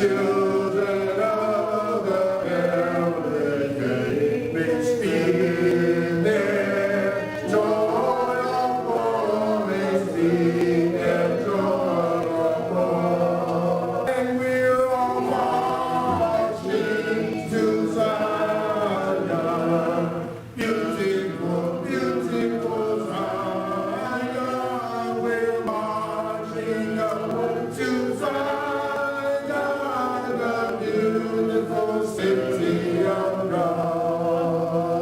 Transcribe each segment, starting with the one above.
children of the heralded day may speak their joy of war, may speak their joy of war. And we're all marching to Zion, beautiful, beautiful Zion. We're marching up to Zion, the beautiful city of God.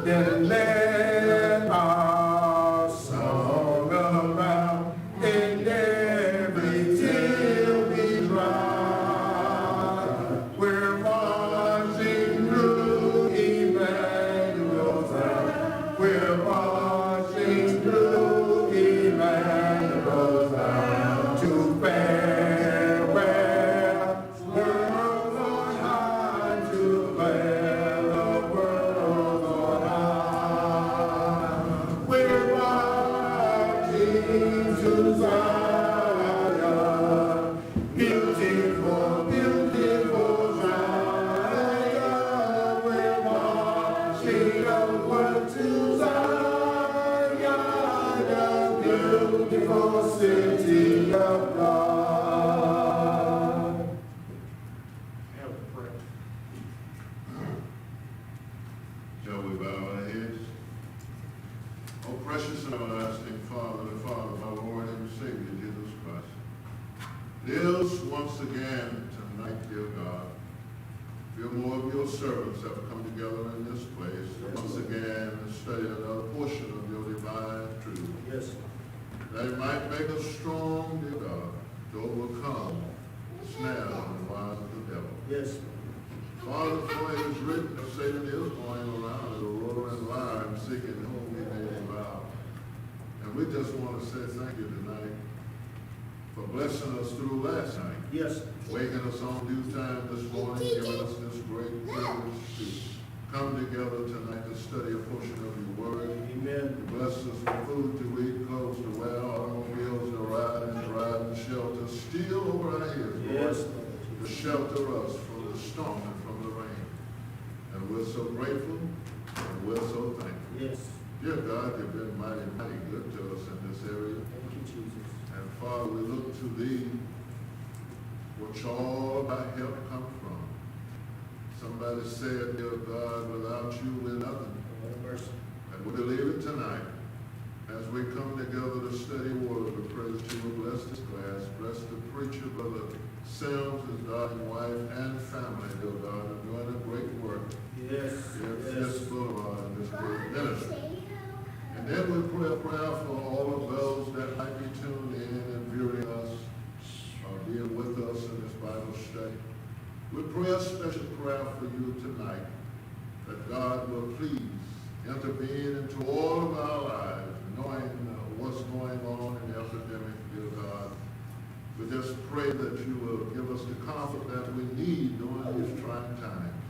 Then let our song abound, and every tear be dry. We're marching through Emmanuel's town. We're marching through Emmanuel's town to farewell world on high, to bear the world on high. We're marching to Zion, beautiful, beautiful Zion. We're marching upward to Zion, the beautiful city of God. Have a prayer. Shall we bow our heads? Oh, precious and everlasting Father, the Father of our Lord and Savior, Jesus Christ. It is once again tonight, dear God, few more of your servants have come together in this place once again to study another portion of your divine truth. Yes. That it might make us strong, dear God, to overcome the snares and the wiles of the devil. Yes. Father, for it is written that Satan is going around as a roaring lion seeking whom he may devour. And we just want to say thank you tonight for blessing us through last night. Yes. Waking us on due time this morning, giving us this great privilege to come together tonight to study a portion of your word. Amen. You bless us with food to eat, clothes to wear, automobiles to ride and drive, and shelter still over our heads, Lord, Yes. to shelter us from the storm and from the rain. And we're so grateful and we're so thankful. Yes. Dear God, you've been mighty, mighty good to us in this area. Thank you, Jesus. And Father, we look to thee, which all of our help come from. Somebody said, dear God, without you we're nothing. Have mercy. And we believe it tonight. As we come together to study word, we pray that you will bless this class, bless the preacher, Brother Sims, his darling wife, and family, dear God, and doing a great work. Yes. Yes, Yes. Lord, in this great ministry. And then we pray a prayer for all of those that might be tuned in and viewing us, or being with us in this Bible study. We pray a special prayer for you tonight, that God will please intervene into all of our lives, knowing what's going on in the epidemic, dear God. We just pray that you will give us the comfort that we need during these trying times.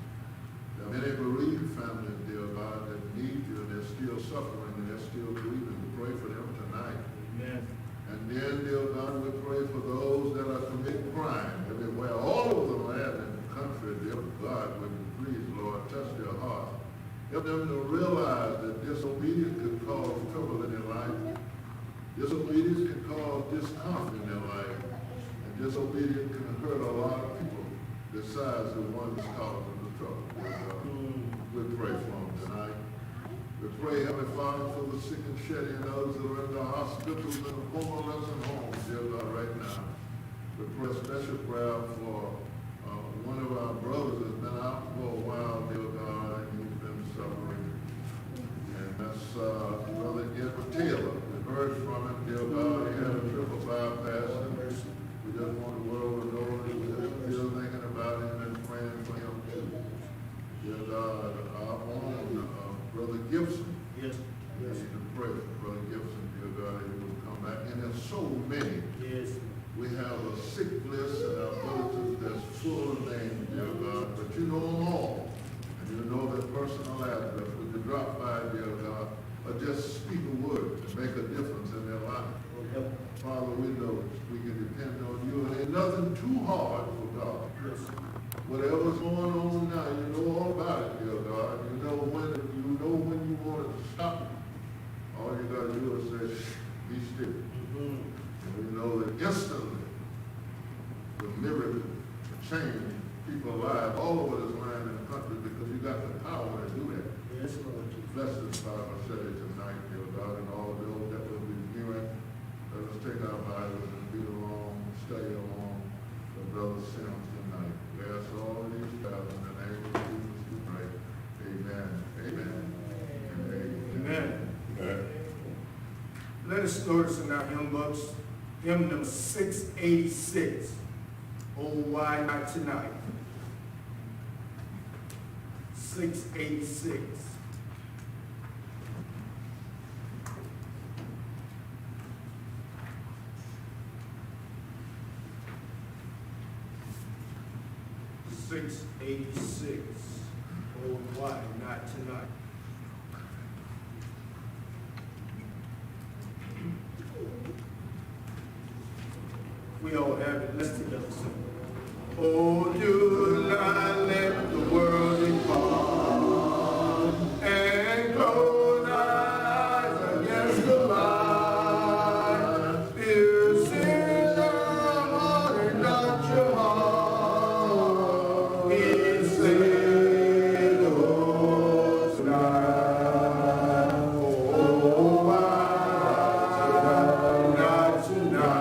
There are many bereaved families, dear God, that need you, and they're still suffering, and they're still grieving. We pray for them tonight. Amen. And then, dear God, we pray for those that are committing crime everywhere, all over the land and country, dear God, would you please, Lord, touch their hearts. Help them to realize that disobedience can cause trouble in their life. Disobedience can cause discomfort in their life. And disobedience can hurt a lot of people besides the one that's causing the trouble. Dear God. We pray for them tonight. We pray, Heavenly Father, for the sick and shed in, those that are in the hospitals and the homeless and homes, dear God, right now. We pray a special prayer for one of our brothers that's been out for a while, dear God, and he's been suffering. And that's Brother Edward Taylor. We heard from him, dear God, he had a triple bypass. And we just want the world to know that we're still thinking about him and praying for him too. Dear God, our own Brother Gibson. Yes. We need to pray for Brother Gibson, dear God, that he will come back in his Father, we know we can depend on you. Ain't nothing too hard for God. Yes. Whatever's going on now, you know all about it, dear God. You know when you want to stop it. All you got to do is say, be still. And we know that instantly the miracle change people's lives all over this land and the country because you got the power to do that. Yes, Lord. Bless this Bible study tonight, dear God, and all those that will be hearing. Let us take our Bibles and read along, study along the Brother Sims tonight. Bless all these fellows in the name of Jesus we pray. Amen. Amen. Amen. Amen. Let us notice in our hymn books, hymn number 686. Oh, why not tonight? 686. Oh, why not tonight? We all have it. Let's together sing. Oh, do not let the world depart and close our eyes against the light. Fear sin your heart and not your heart. He said, oh, tonight. Oh, why not tonight?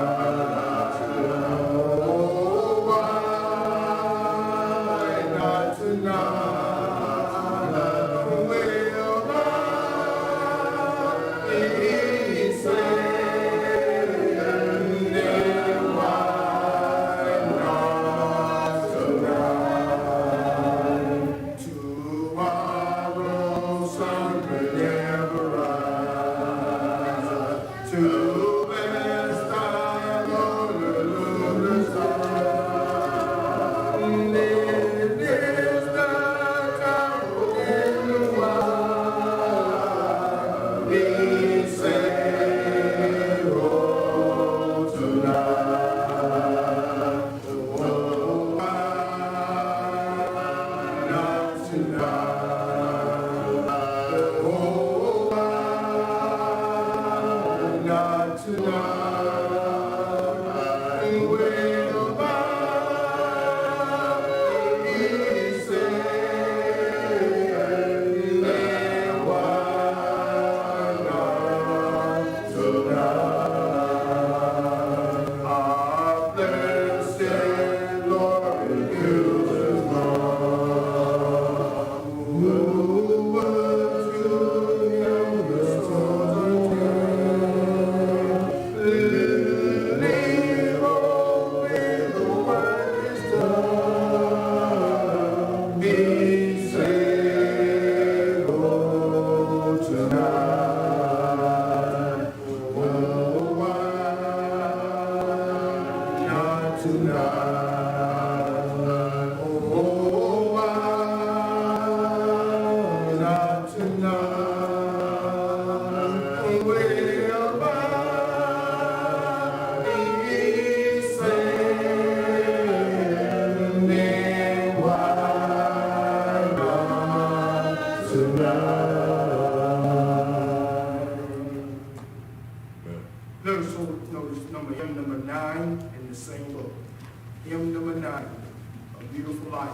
Hymn number 9 in the same book. Hymn number 9, A Beautiful Life.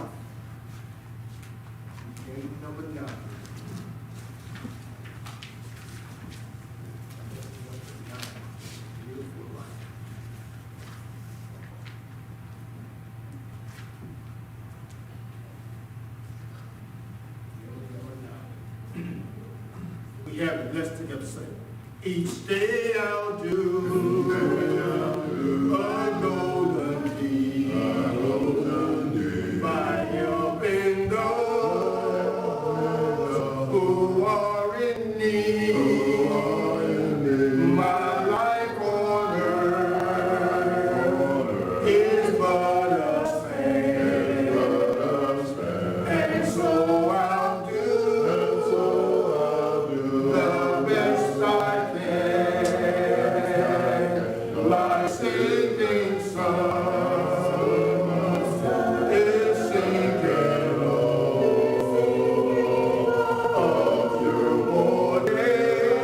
Hymn number 9. Beautiful Life. Hymn number 9. We have it. Let's together sing. Each day I'll do a golden deed, by helping those who are in need. My life on earth is but a span, and so I'll do the best I can. My sinking sun is sinking low of your waters,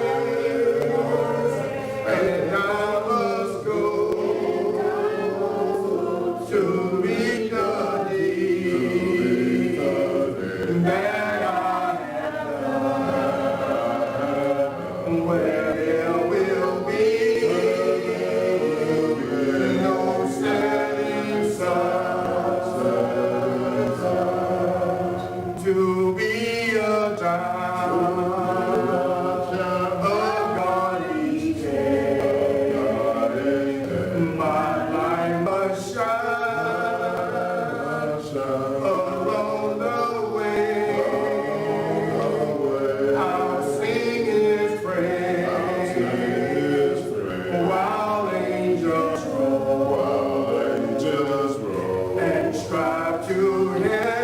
and I must go to meet the need that I have, where there will be no setting sun, to be a child of God each day. My light must shine along the way. I'll sing His praise while angels roll and strive to help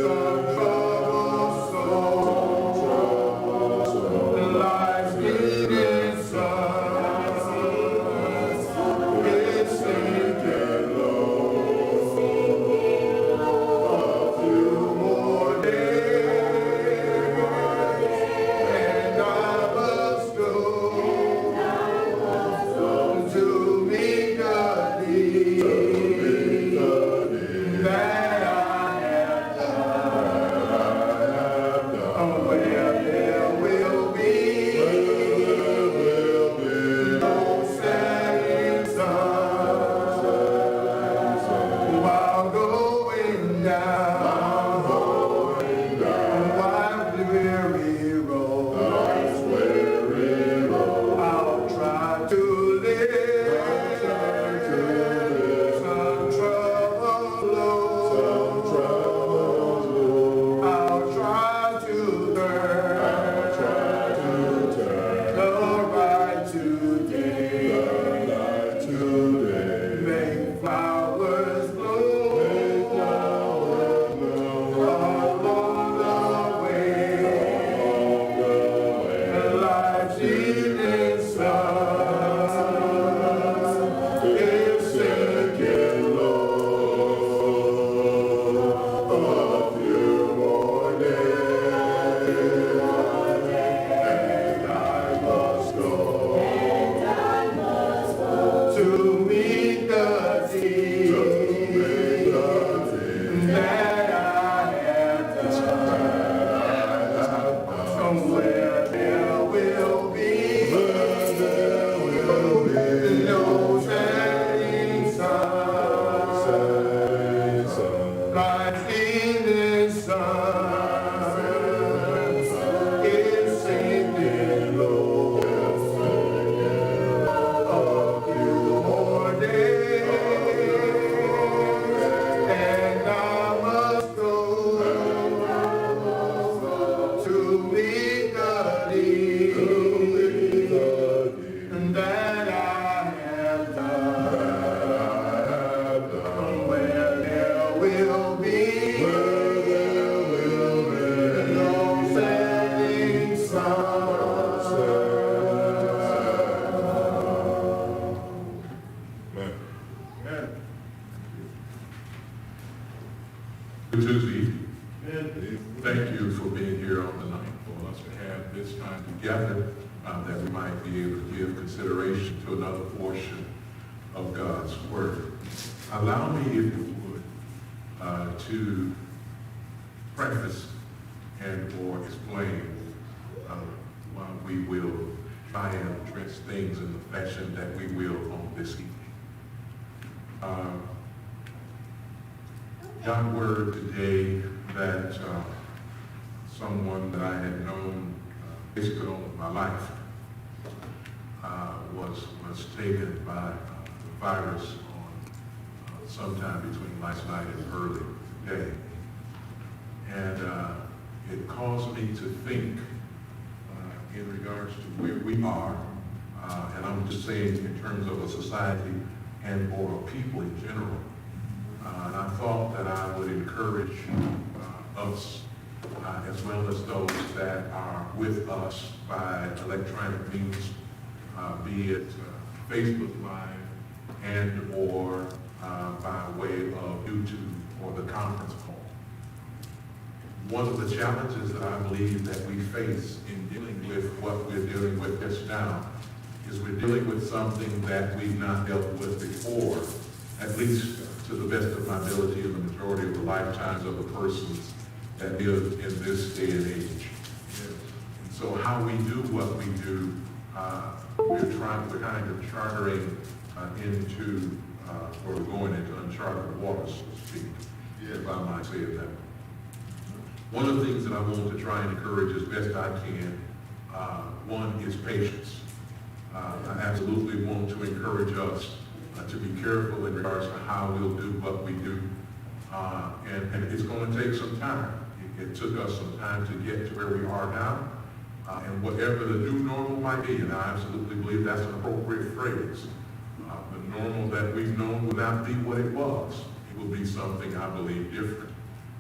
some troubled soul. Life's needed sun is sinking low. A few more days, and I must go to meet the need that I have done, where there will be no setting sun, while going down life's weary road. I'll try to live some trouble low. I'll try to turn the right today. Make flowers bloom along the way. Life's evening sun is sinking low. A few more days, and I must go to meet the need that I have done, somewhere there will be no setting sun. Life's evening sun is sinking low. A few more days, and I must go to meet the need that I have done, where there will be no setting sun. Good Tuesday. Thank you for being here on the night, for us to have this time together, that we might be able to give consideration to another portion of God's Word. Allow me, if you would, to preface and or explain why we will try and address things in the fashion that we will on this evening. Got word today that someone that I had known basically all of my life was taken by the virus on sometime between last night and early today. And it caused me to think in regards to where we are, and I'm just saying in terms of a society and or a people in general. And I thought that I would encourage us, as well as those that are with us by electronic means, be it Facebook Live and or by way of YouTube or the conference call. One of the challenges that I believe that we face in dealing with what we're dealing with just now is we're dealing with something that we've not dealt with before, at least to the best of my ability in the majority of the lifetimes of the persons that live in this day and age. And so how we do what we do, we're kind of chartering into, or going into uncharted waters, so to speak, if I might say it that way. One of the things that I want to try and encourage as best I can, one is patience. I absolutely want to encourage us to be careful in regards to how we'll do what we do. And it's going to take some time. It took us some time to get to where we are now. And whatever the new normal might be, and I absolutely believe that's an appropriate phrase, the normal that we've known will not be what it was. It will be something, I believe, different.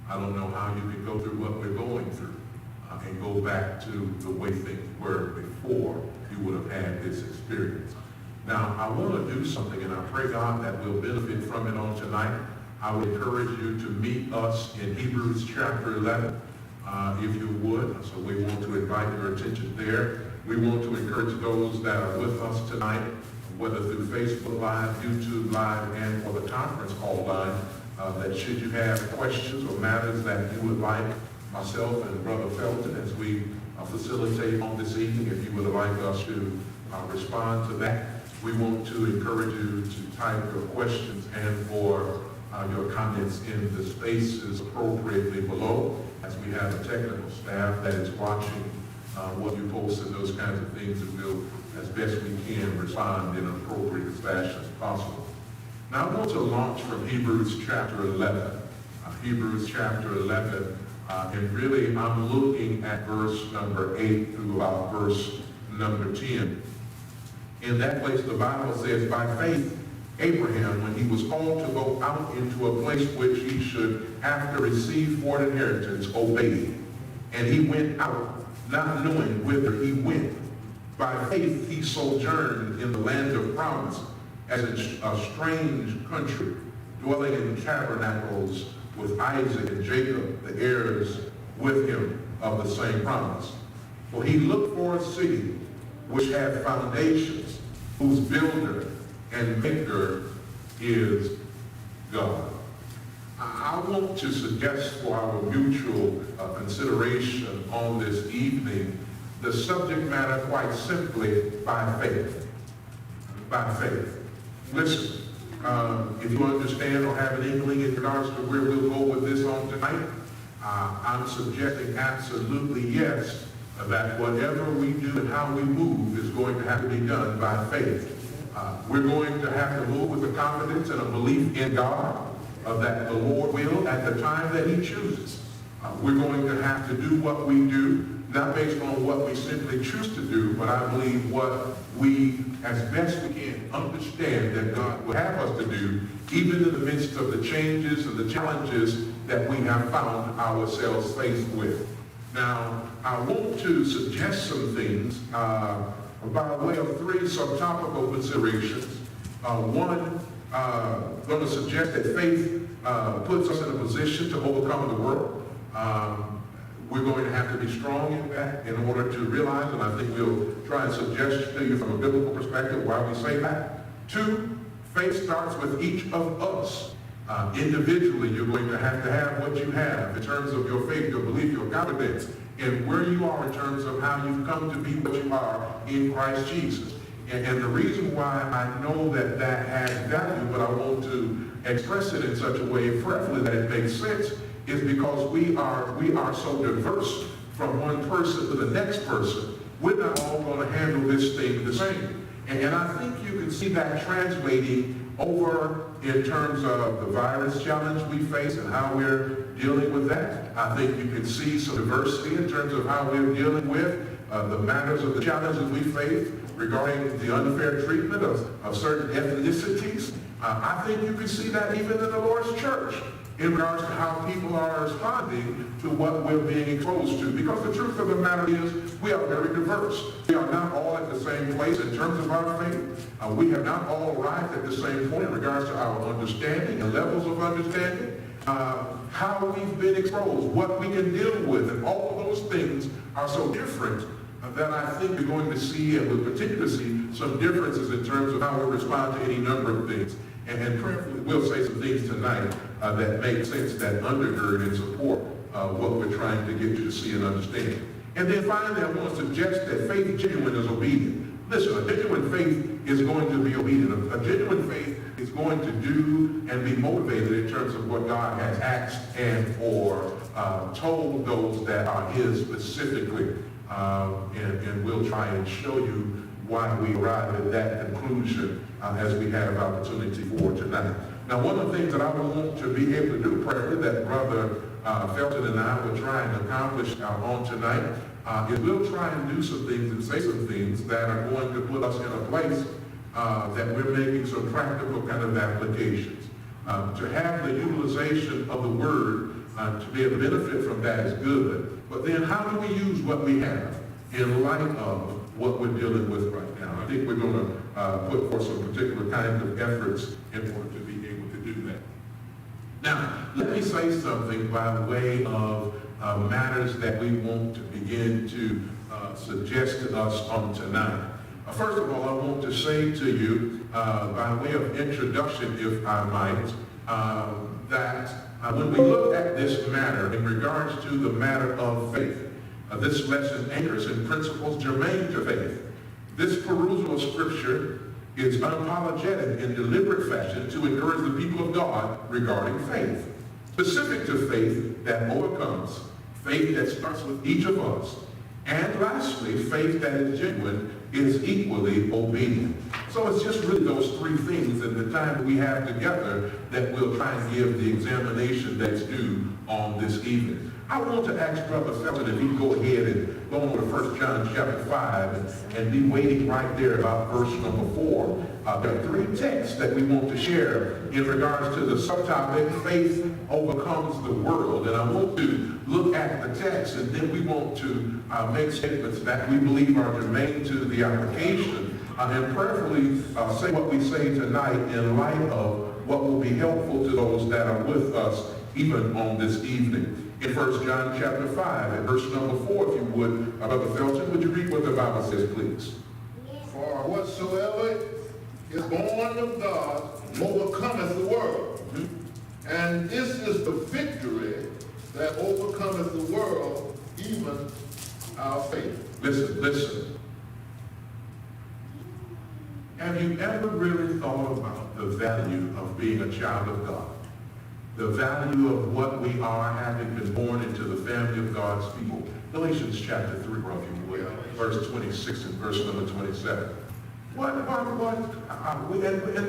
I don't know how you can go through what we're going through and go back to the way things were before you would have had this experience. Now, I want to do something, and I pray, God, that we'll benefit from it on tonight. I would encourage you to meet us in Hebrews chapter 11, if you would. So we want to invite your attention there. We want to encourage those that are with us tonight, whether through Facebook Live, YouTube Live, and or the conference call line, that should you have questions or matters that you would like myself and Brother Felton, as we facilitate on this evening, if you would like us to respond to that, we want to encourage you to type your questions and or your comments in the spaces appropriately below, as we have a technical staff that is watching what you post and those kinds of things, and we'll, as best we can, respond in an appropriate fashion as possible. Now I want to launch from Hebrews chapter 11. Hebrews chapter 11, and really I'm looking at verse number 8 through about verse number 10. In that place the Bible says, by faith Abraham, when he was called to go out into a place which he should have to receive for an inheritance, obeyed. And he went out, not knowing whither he went. By faith he sojourned in the land of promise, as in a strange country, dwelling in tabernacles with Isaac and Jacob, the heirs with him of the same promise. For he looked for a city which had foundations, whose builder and maker is God. I want to suggest for our mutual consideration on this evening the subject matter quite simply, by faith. By faith. Listen, if you understand or have an inkling in regards to where we'll go with this on tonight, I'm suggesting absolutely yes, that whatever we do and how we move is going to have to be done by faith. We're going to have to move with the confidence and a belief in God that the Lord will at the time that he chooses. We're going to have to do what we do, not based on what we simply choose to do, but I believe what we, as best we can, understand that God will have us to do, even in the midst of the changes and the challenges that we have found ourselves faced with. Now, I want to suggest some things by way of three subtopical considerations. One, going to suggest that faith puts us in a position to overcome the world. We're going to have to be strong in that in order to realize, and I think we'll try and suggest to you from a biblical perspective why we say that. Two, faith starts with each of us. Individually, you're going to have what you have in terms of your faith, your belief, your confidence, and where you are in terms of how you've come to be what you are in Christ Jesus. And the reason why I know that that has value, but I want to express it in such a way, preferably that it makes sense, is because we are so diverse from one person to the next person. We're not all going to handle this thing the same. And I think you can see that translating over in terms of the virus challenge we face and how we're dealing with that. I think you can see some diversity in terms of how we're dealing with the matters of the challenges we face regarding the unfair treatment of certain ethnicities. I think you can see that even in the Lord's church in regards to how people are responding to what we're being exposed to. Because the truth of the matter is, we are very diverse. We are not all at the same place in terms of our faith. We have not all arrived at the same point in regards to our understanding and levels of understanding. How we've been exposed, what we can deal with, and all of those things are so different that I think you're going to see and will continue to see some differences in terms of how we respond to any number of things. And prayerfully, we'll say some things tonight that make sense, that undergird and support what we're trying to get you to see and understand. And then finally, I want to suggest that faith genuine is obedient. Listen, a genuine faith is going to be obedient. A genuine faith is going to do and be motivated in terms of what God has asked and or told those that are his specifically. And we'll try and show you why we arrive at that conclusion as we have opportunity for tonight. Now, one of the things that I want to be able to do, prayerfully, that Brother Felton and I will try and accomplish on tonight, is we'll try and do some things and say some things that are going to put us in a place that we're making some practical kind of applications. To have the utilization of the word to be able to benefit from that is good. But then how do we use what we have in light of what we're dealing with right now? I think we're going to put forth some particular kinds of efforts in order to be able to do that. Now, let me say something by way of matters that we want to begin to suggest to us on tonight. First of all, I want to say to you, by way of introduction, if I might, that when we look at this matter in regards to the matter of faith, this lesson anchors in principles germane to faith. This perusal of Scripture is unapologetic in deliberate fashion to encourage the people of God regarding faith. Specific to faith that overcomes, faith that starts with each of us, and lastly, faith that is genuine is equally obedient. So it's just really those three things in the time that we have together that we'll try and give the examination that's due on this evening. I want to ask Brother Felton if he'd go ahead and go over to 1 John chapter 5 and be waiting right there about verse number 4. There are three texts that we want to share in regards to the subtopic, faith overcomes the world. And I want to look at the text, and then we want to make statements that we believe are germane to the application, and prayerfully say what we say tonight in light of what will be helpful to those that are with us even on this evening. In 1 John chapter 5, and verse number 4, if you would, Brother Felton, would you read what the Bible says, please? For whatsoever is born of God overcometh the world. And this is the victory that overcometh the world, even our faith. Listen. Have you ever really thought about the value of being a child of God? The value of what we are having been born into the family of God's people. Galatians chapter 3, if you would, verse 26 and verse number 27. And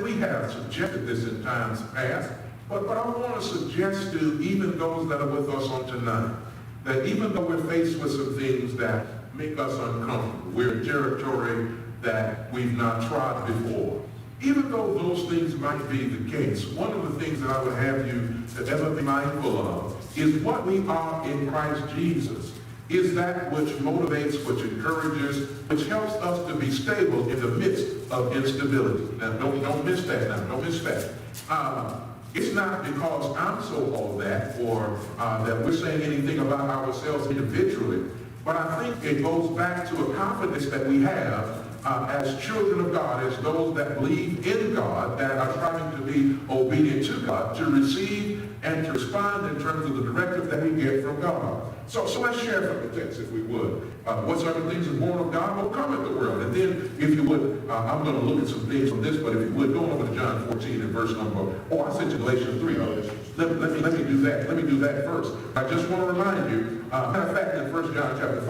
we have suggested this in times past, but I want to suggest to even those that are with us on tonight, that even though we're faced with some things that make us uncomfortable, we're in territory that we've not trod before, even though those things might be the case, one of the things that I would have you to ever be mindful of is what we are in Christ Jesus is that which motivates, which encourages, which helps us to be stable in the midst of instability. Now, don't miss that now. Don't miss that. It's not because I'm so all that or that we're saying anything about ourselves individually, but I think it goes back to a confidence that we have as children of God, as those that believe in God, that are striving to be obedient to God, to receive and to respond in terms of the directive that we get from God. So let's share from the text, if we would. Whatsoever things are born of God will come into the world. And then, if you would, I'm going to look at some things from this, but if you would, go over to John 14 and verse number, I sent you Galatians 3. Let me do that. Let me do that first. I just want to remind you, matter of fact, in 1 John chapter 5,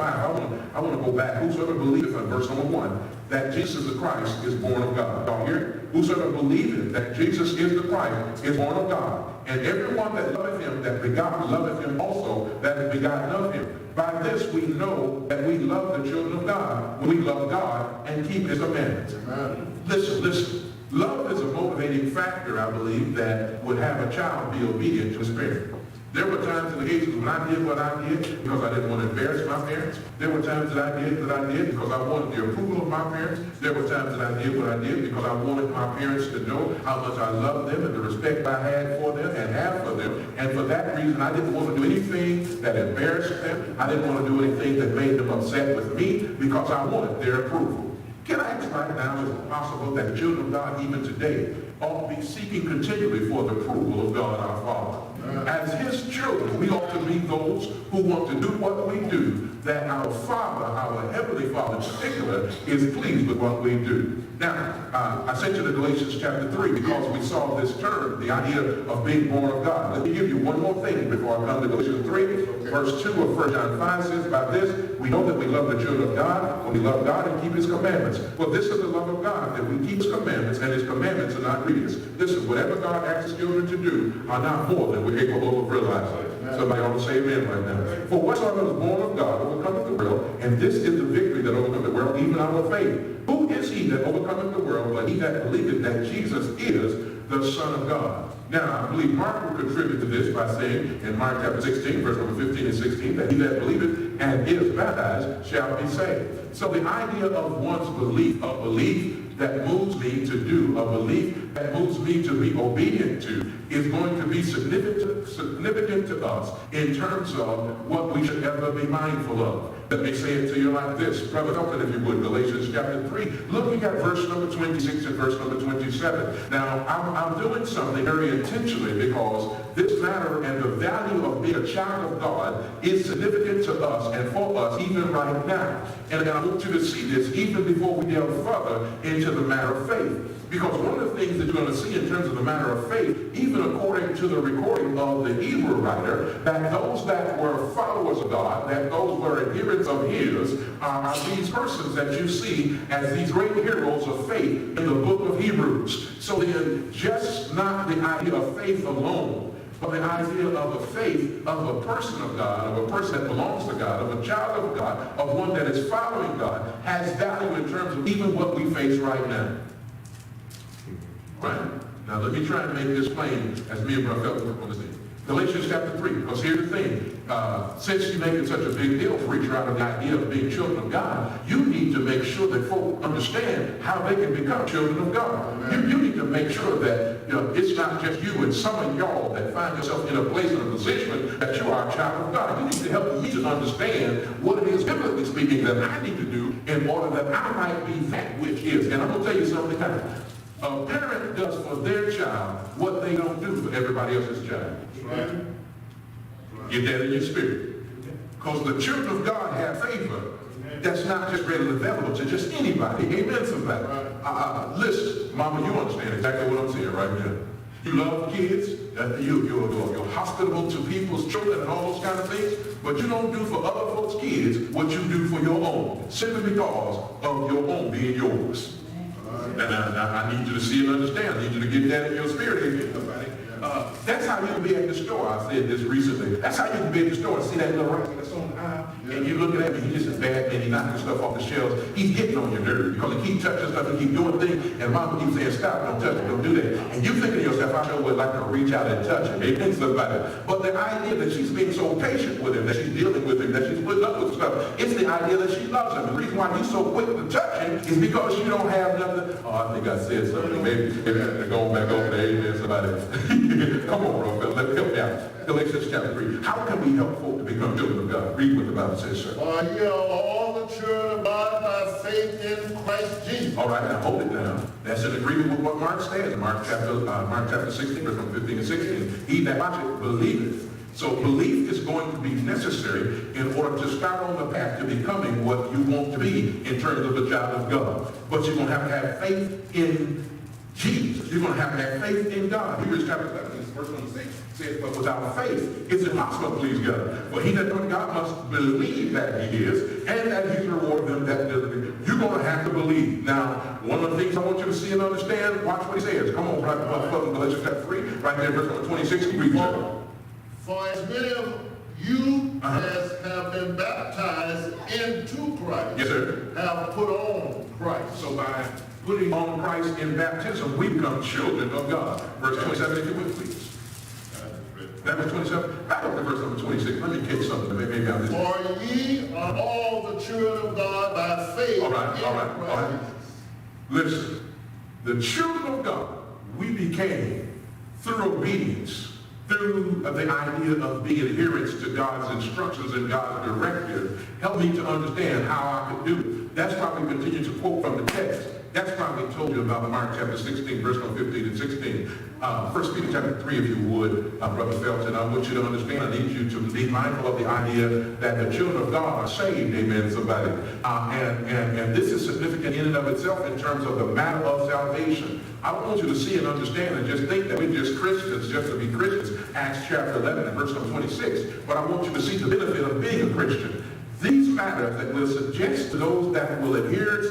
I want to go back. Whosoever believeth in verse number 1, that Jesus the Christ is born of God. Y'all hear it? whosoever believeth that Jesus is the Christ is born of God. And everyone that loveth him that begot loveth him also that is begotten of him. By this we know that we love the children of God, when we love God and keep his commandments. Amen. Listen. Love is a motivating factor, I believe, that would have a child be obedient to his parent. There were times in the cases when I did what I did because I didn't want to embarrass my parents. There were times that I did because I wanted the approval of my parents. There were times that I did what I did because I wanted my parents to know how much I loved them and the respect I had for them and have for them. And for that reason, I didn't want to do anything that embarrassed them. I didn't want to do anything that made them upset with me because I wanted their approval. Can I ask right now, is it possible that the children of God, even today, ought to be seeking continually for the approval of God our Father? As his children, we ought to be those who want to do what we do, that our Father, our Heavenly Father in particular, is pleased with what we do. Now, I sent you to Galatians chapter 3 because we saw this term, the idea of being born of God. Let me give you one more thing before I come to Galatians 3. Verse 2 of 1 John 5 says, by this we know that we love the children of God when we love God and keep his commandments. Well, this is the love of God, that we keep his commandments, and his commandments are not grievous. Listen, whatever God asks his children to do are not more than we're capable of realizing. Somebody ought to say amen right now. For whatsoever is born of God overcometh the world, and this is the victory that overcometh the world, even our faith. Who is he that overcometh the world, but he that believeth that Jesus is the Son of God? Now, I believe Mark will contribute to this by saying in Mark chapter 16, verse number 15 and 16, that he that believeth and is baptized shall be saved. So the idea of one's belief, a belief that moves me to do, a belief that moves me to be obedient to, is going to be significant to us in terms of what we should ever be mindful of. Let me say it to you like this. Brother Felton, if you would, Galatians chapter 3, looking at verse number 26 and verse number 27. Now, I'm doing something very intentionally because this matter and the value of being a child of God is significant to us and for us even right now. And I want you to see this even before we delve further into the matter of faith. Because one of the things that you're going to see in terms of the matter of faith, even according to the recording of the Hebrew writer, that those that were followers of God, that those were adherents of his, are these persons that you see as these great heroes of faith in the book of Hebrews. So then, just not the idea of faith alone, but the idea of a faith of a person of God, of a person that belongs to God, of a child of God, of one that is following God, has value in terms of even what we face right now. Right? Now let me try and make this plain as me and Brother Felton work on this thing. Galatians chapter 3, because here's the thing. Since you're making such a big deal for each out of the idea of being children of God, you need to make sure that folk understand how they can become children of God. You need to make sure that it's not just you and some of y'all that find yourself in a place and a position that you are a child of God. You need to help me to understand what it is, biblically speaking, that I need to do in order that I might be that which is. And I'm going to tell you something else. A parent does for their child what they don't do for everybody else's child. Right. Get that in your spirit. Because the children of God have favor that's not just readily available to just anybody. Amen, somebody. Listen, Mama, you understand exactly what I'm saying right now. You love kids, you're hospitable to people's children and all those kind of things, but you don't do for other folks' kids what you do for your own, simply because of your own being yours. And I need you to see and understand. I need you to get that in your spirit. That's how you can be at the store. I said this recently. That's how you can be at the store and see that little racket that's on the aisle, and you look at him, he's just a bad man, he's knocking stuff off the shelves. He's getting on your nerves because he keeps touching stuff, he keeps doing things, and Mama keeps saying, stop, don't touch it, don't do that. And you thinking to yourself, I sure would like to reach out and touch him. Amen, somebody. But the idea that she's being so patient with him, that she's dealing with him, that she's putting up with stuff, it's the idea that she loves him. The reason why he's so quick to touch him is because you don't have nothing. Oh, I think I said something. Maybe going back over there, amen, somebody. Come on, bro. Let me help you out. Galatians chapter 3. How can we help folk to become children of God? Read what the Bible says, sir. Ye are all the children of God by faith in Christ Jesus. All right, now hold it down. That's in agreement with what Mark says. Mark chapter 16, verse 15 and 16. He that watcheth believeth. So belief is going to be necessary in order to start on the path to becoming what you want to be in terms of a child of God. But you're going to have faith in Jesus. You're going to have to have faith in God. Hebrews chapter 11, verse 26 says, but without faith, it's impossible to please God. For he that knoweth God must believe that he is, and that he's reward them that diligently. You're going to have to believe. Now, one of the things I want you to see and understand, watch what he says. Come on, right above Galatians chapter 3, right there, verse number 26. He reads it. For as many of you as have been baptized into Christ, Yes, sir. have put on Christ. So by putting on Christ in baptism, we become children of God. Verse 27, if you would, please. That was 27. Back up to verse number 26. Let me catch something. Maybe I'm just... For ye are all the children of God by faith All right. in Christ. Listen, the children of God, we became through obedience, through the idea of being adherents to God's instructions and God's directive. Help me to understand how I could do it. That's why we continue to quote from the text. That's why we told you about Mark chapter 16, verse 15 and 16. 1 Peter chapter 3, if you would, Brother Felton, I want you to understand, I need you to be mindful of the idea that the children of God are saved, amen, somebody. And this is significant in and of itself in terms of the matter of salvation. I don't want you to see and understand and just think that we're just Christians, just to be Christians, Acts chapter 11 and verse number 26. But I want you to see the benefit of being a Christian. These matters that will suggest to those that will be adherents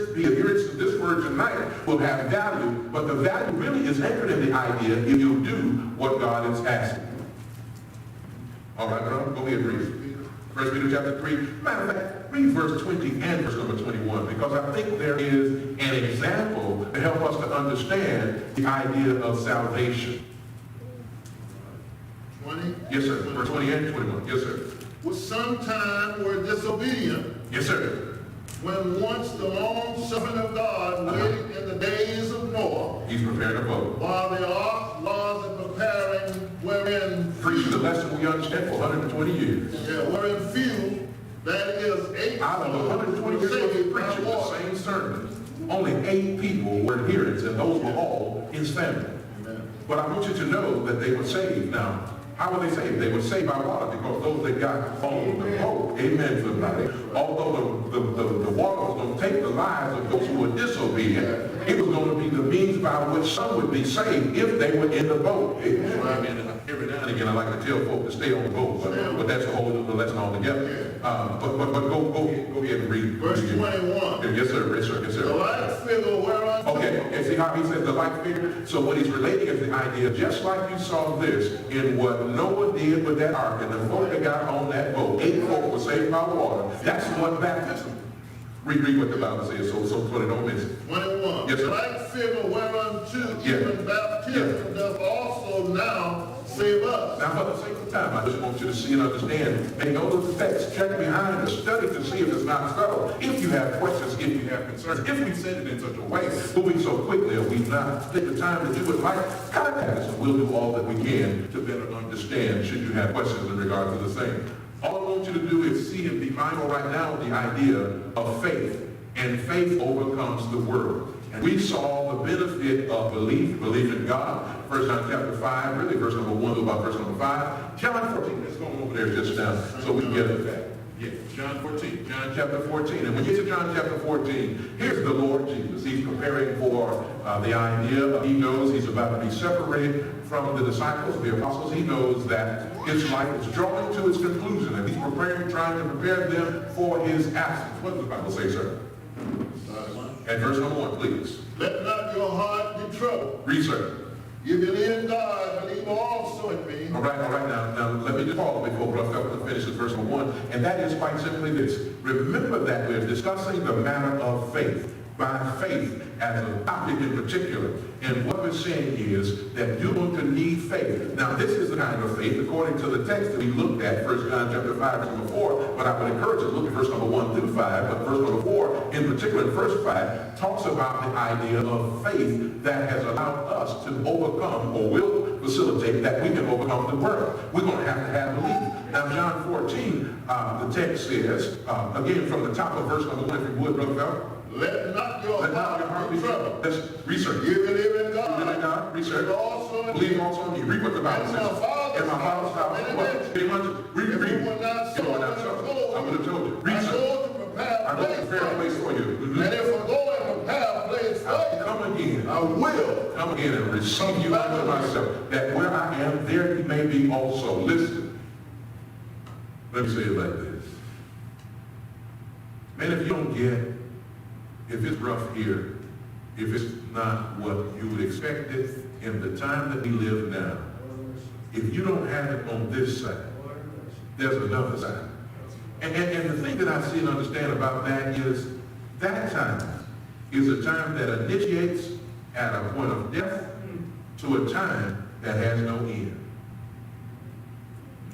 to this word tonight will have value, but the value really is anchored in the idea if you do what God is asking. All right, brother, go ahead, read. 1 Peter chapter 3. Matter of fact, read verse 20 and verse number 21, because I think there is an example to help us to understand the idea of salvation. 20? Yes, sir. Verse 20 and 21. Yes, sir. Which sometime were disobedient, Yes, sir. when once the long-suffering of God waited in the days of Noah, He's preparing a boat. while the ark laws and preparing wherein Preaching the lesson we understand for 120 years. wherein few, that is 8 Out of 120 years of saved by preaching the water. same sermon, only 8 people were adherents, and those were all his family. Amen. But I want you to know that they were saved. Now, how were they saved? They were saved by water because those that got on the boat, amen, somebody. Although the water was going to take the lives of those who were disobedient, it was going to be the means by which some would be saved if they were in the boat. Amen. And every now and again, I like to tell folks to stay on the boat, but that's a whole other lesson altogether. But go ahead and read. Verse 21. Yes, sir. Yes, sir. Yes, The sir. like figure whereunto Okay, see how he says the like figure? So what he's relating is the idea, just like you saw this in what Noah did with that ark, and the folk that got on that boat, 8 folk were saved by water. That's what baptism. Read what the Bible says, so they don't miss it. 21. Yes, sir. The like figure whereunto Yeah. even baptism doth also now save us. Now, for the sake of time, I just want you to see and understand. Make note of the text. Check behind the study to see if it's not subtle. If you have questions, if you have concerns, if we said it in such a way, moving so quickly, or we've not taken the time to do it right, contact us and we'll do all that we can to better understand should you have questions in regard to the same. All I want you to do is see and be mindful right now of the idea of faith. And faith overcomes the world. And we saw the benefit of belief in God. 1 John chapter 5, really verse number 1 to about verse number 5. John 14, let's go over there just now so we can get it back. Yeah, John 14, John chapter 14. And when you get to John chapter 14, here's the Lord Jesus. He's preparing for the idea of, he knows he's about to be separated from the disciples, the apostles. He knows that his life is drawing to its conclusion, and he's trying to prepare them for his absence. What does the Bible say, sir? At verse number 1, please. Let not your heart be troubled. Read, sir. You believe in God, believe also in me. All right. Now let me just pause before Brother Felton finishes verse number 1, and that is quite simply this. Remember that we're discussing the matter of faith. By faith as a topic in particular. And what we're saying is that you're going to need faith. Now, this is the kind of faith, according to the text that we looked at, 1 John chapter 5, verse number 4, but I would encourage you to look at verse number 1 through 5, but verse number 4, in particular, in verse 5, talks about the idea of faith that has allowed us to overcome, or will facilitate that we can overcome the world. We're going to have belief. Now, John 14, the text says, again, from the top of verse number 1, if you would, Brother Felton. Let not your heart be troubled. Let's research. You believe in God. You believe in God? Research. Believe also in Believe me. also in me. Read what the Bible In says. my Father's In my Father's house. house, What? many Read. If you were not so, I would have told you. I Research. go to prepare I a go to place prepare a for place you. for you. And if I go and prepare a place for I'll you, come again. I will come again and receive you unto myself, that where I am, there you may be also. Listen, let me say it like this. Man, if you don't get, if it's rough here, if it's not what you would expect it in the time that we live now, if you don't have it on this side, there's another side. And the thing that I see and understand about that is that time is a time that initiates at a point of death to a time that has no end.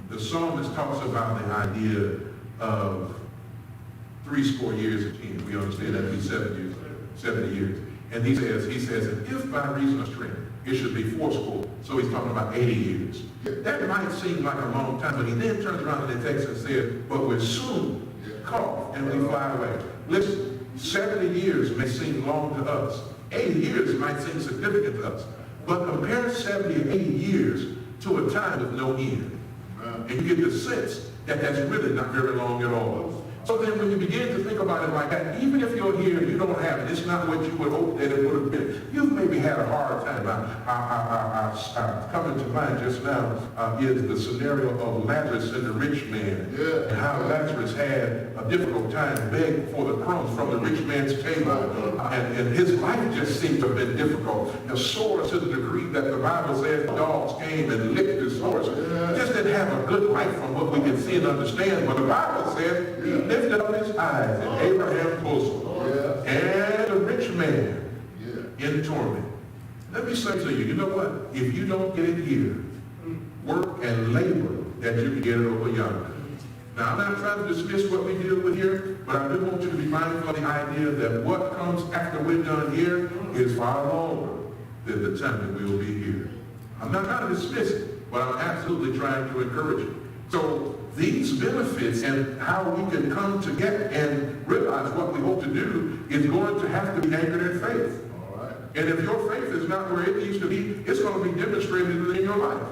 The psalmist talks about the idea of 80 years and 10. We understand that to be 70 years. And he says, if by reason of strength, it should be 80. So he's talking about 80 years. That might seem like a long time, but he then turns around in the text and says, but we're soon caught and we fly away. Listen, 70 years may seem long to us. 80 years might seem significant to us. But compare 70 or 80 years to a time with no end. And you get the sense that that's really not very long at all. So then when you begin to think about it like that, even if you're here and you don't have it, it's not what you would hope that it would have been. You've maybe had a hard time. Coming to mind just now is the scenario of Lazarus and the rich man. Yeah. And how Lazarus had a difficult time begging for the crumbs from the rich man's table. And his life just seemed to have been difficult. Sore to the degree that the Bible says dogs came and licked his sores. Yeah. Just didn't have a good life from what we can see and understand. But the Bible says he lifted up his eyes in Abraham's bosom. Yeah. And the rich man in torment. Let me say to you, you know what? If you don't get it here, work and labor that you can get it over yonder. Now, I'm not trying to dismiss what we deal with here, but I do want you to be mindful of the idea that what comes after we're done here is far longer than the time that we will be here. I'm not trying to dismiss it, but I'm absolutely trying to encourage you. So these benefits and how we can come together and realize what we hope to do is going to have to be anchored in faith. And if your faith is not where it needs to be, it's going to be demonstrated in your life.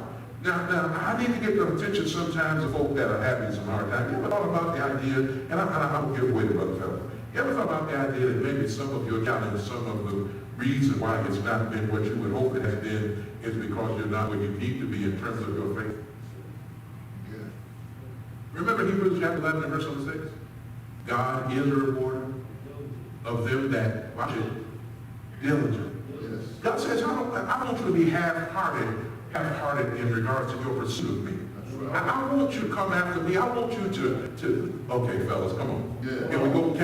Now, I need to get the attention sometimes of folk that are having some hard time. You ever thought about the idea, and I'm give away to Brother Felton. You ever thought about the idea that maybe some of your challenges, some of the reason why it's not been what you would hope it has been is because you're not where you need to be in terms of your faith? Yeah. Remember Hebrews chapter 11 and verse 6? God is a rewarder of them that watch it diligently. Yes. God says, I want you to be half-hearted in regards to your pursuit of me. Right. I want you to come after me. I want you to okay, fellas, come on. Yeah. Can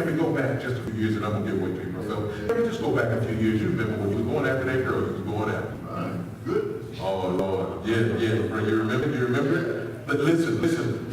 we go back just a few years, and I'm going to give away to you, myself. Yeah. Let me just go back a few years. You remember when you were going after that girl, you was going after. Right. Good. Oh, Lord. Yeah. You remember? Yeah. But listen,